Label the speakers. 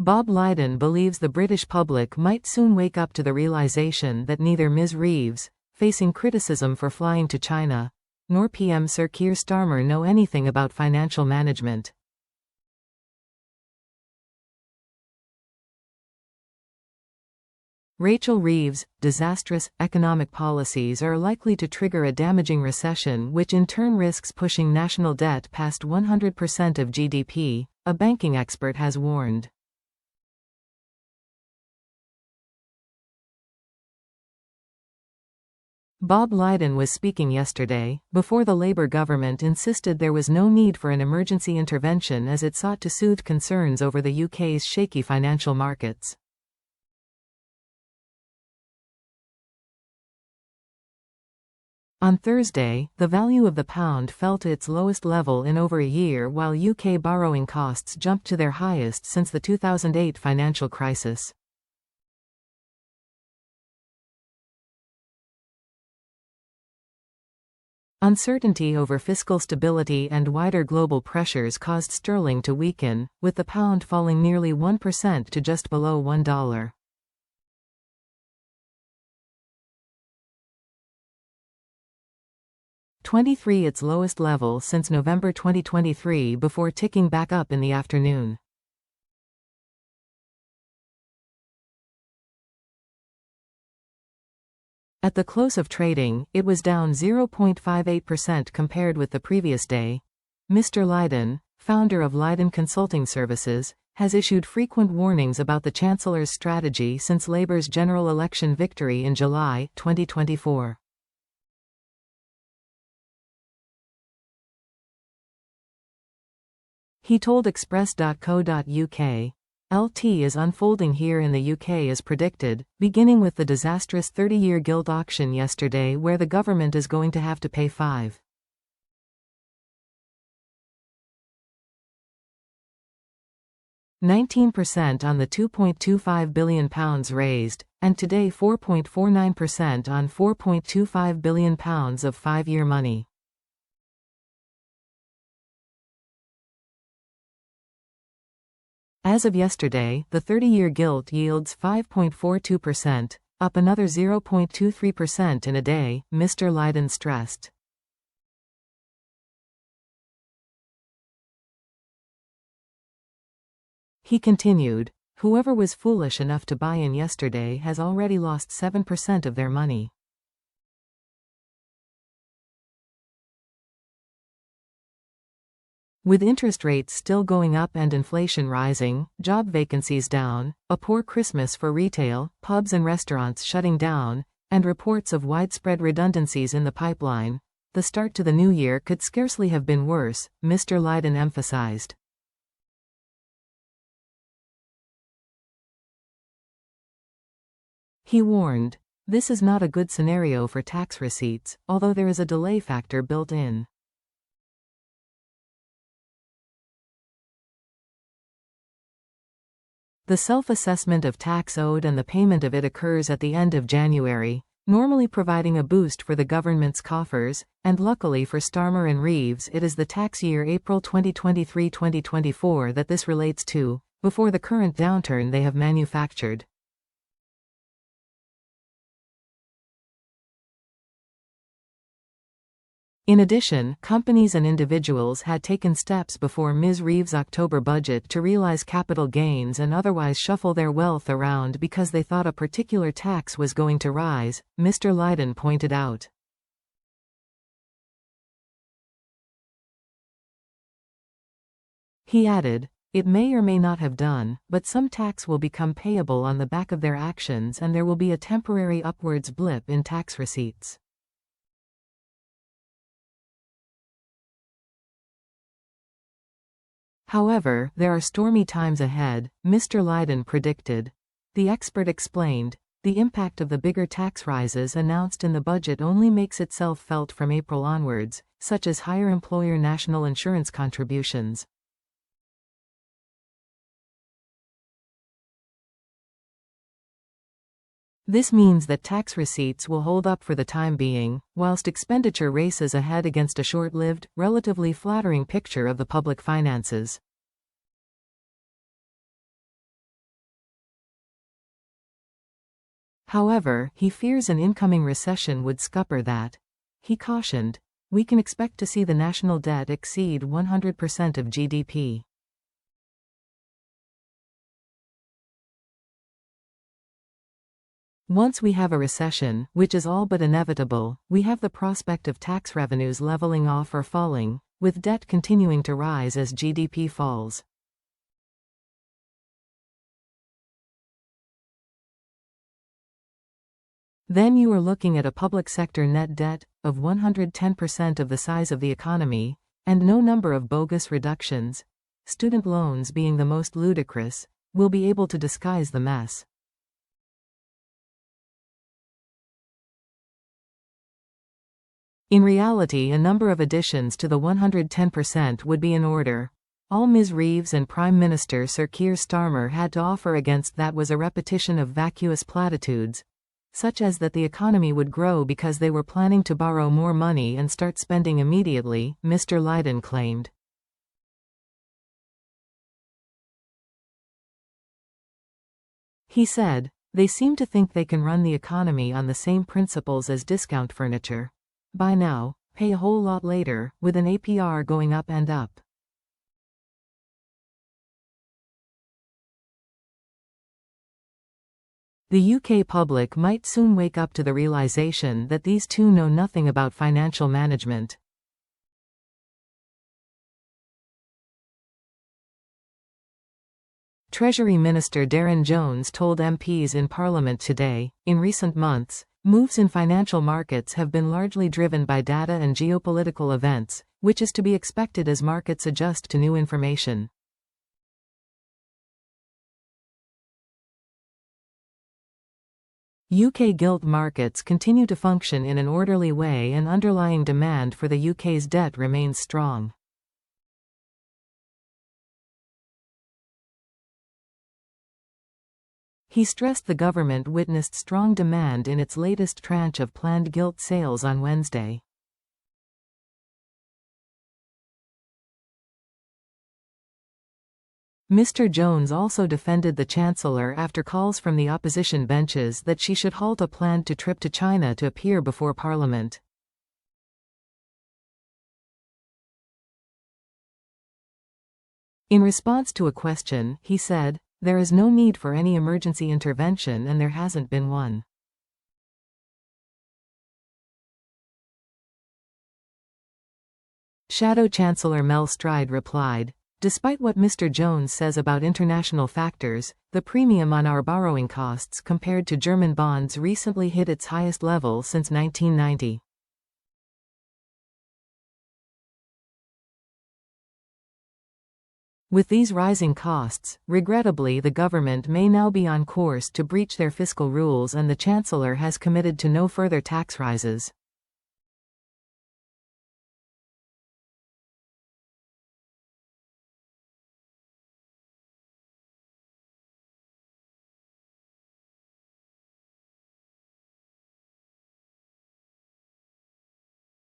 Speaker 1: Bob Lydon believes the British public might soon wake up to the realization that neither Ms. Reeves, facing criticism for flying to China, nor PM Sir Keir Starmer know anything about financial management. Rachel Reeves, disastrous economic policies are likely to trigger a damaging recession, which in turn risks pushing national debt past 100% of GDP, a banking expert has warned. Bob Lydon was speaking yesterday, before the Labour government insisted there was no need for an emergency intervention as it sought to soothe concerns over the UK's shaky financial markets. On Thursday, the value of the pound fell to its lowest level in over a year while UK borrowing costs jumped to their highest since the 2008 financial crisis. Uncertainty over fiscal stability and wider global pressures caused sterling to weaken, with the pound falling nearly 1% to just below $1. .23 its lowest level since November 2023 before ticking back up in the afternoon. At the close of trading, it was down 0.58% compared with the previous day. Mr. Lydon, founder of Lydon Consulting Services, has issued frequent warnings about the Chancellor's strategy since Labour's general election victory in July 2024. He told Express.co.uk, "LT is unfolding here in the UK as predicted, beginning with the disastrous 30-year gilt auction yesterday where the government is going to have to pay £5.19% on the £2.25 billion raised, and today 4.49% on £4.25 billion of 5-year money. As of yesterday, the 30-year gilt yields 5.42%, up another 0.23% in a day, Mr. Lydon stressed. He continued, "Whoever was foolish enough to buy in yesterday has already lost 7% of their money." With interest rates still going up and inflation rising, job vacancies down, a poor Christmas for retail, pubs and restaurants shutting down, and reports of widespread redundancies in the pipeline, the start to the new year could scarcely have been worse, Mr. Lydon emphasized. He warned, "This is not a good scenario for tax receipts, although there is a delay factor built in." The self-assessment of tax owed and the payment of it occurs at the end of January, normally providing a boost for the government's coffers, and luckily for Starmer and Reeves it is the tax year April 2023-2024 that this relates to, before the current downturn they have manufactured. In addition, companies and individuals had taken steps before Ms. Reeves' October budget to realize capital gains and otherwise shuffle their wealth around because they thought a particular tax was going to rise, Mr. Lydon pointed out. He added, "It may or may not have done, but some tax will become payable on the back of their actions and there will be a temporary upwards blip in tax receipts." However, there are stormy times ahead, Mr. Lydon predicted. The expert explained, "The impact of the bigger tax rises announced in the budget only makes itself felt from April onwards, such as higher employer national insurance contributions." This means that tax receipts will hold up for the time being, whilst expenditure races ahead against a short-lived, relatively flattering picture of the public finances. However, he fears an incoming recession would scupper that. He cautioned, "We can expect to see the national debt exceed 100% of GDP. Once we have a recession, which is all but inevitable, we have the prospect of tax revenues leveling off or falling, with debt continuing to rise as GDP falls. Then you are looking at a public sector net debt of 110% of the size of the economy, and no number of bogus reductions, student loans being the most ludicrous, will be able to disguise the mess." In reality, a number of additions to the 110% would be in order. All Ms. Reeves and Prime Minister Sir Keir Starmer had to offer against that was a repetition of vacuous platitudes, such as that the economy would grow because they were planning to borrow more money and start spending immediately, Mr. Lydon claimed. He said, "They seem to think they can run the economy on the same principles as discount furniture. Buy now, pay a whole lot later, with an APR going up and up." The UK public might soon wake up to the realization that these two know nothing about financial management. Treasury Minister Darren Jones told MPs in Parliament today, "In recent months, moves in financial markets have been largely driven by data and geopolitical events, which is to be expected as markets adjust to new information." UK gilt markets continue to function in an orderly way and underlying demand for the UK's debt remains strong. He stressed the government witnessed strong demand in its latest tranche of planned gilt sales on Wednesday. Mr. Jones also defended the Chancellor after calls from the opposition benches that she should halt a planned trip to China to appear before Parliament. In response to a question, he said, "There is no need for any emergency intervention and there hasn't been one." Shadow Chancellor Mel Stride replied, "Despite what Mr. Jones says about international factors, the premium on our borrowing costs compared to German bonds recently hit its highest level since 1990. With these rising costs, regrettably the government may now be on course to breach their fiscal rules and the Chancellor has committed to no further tax rises."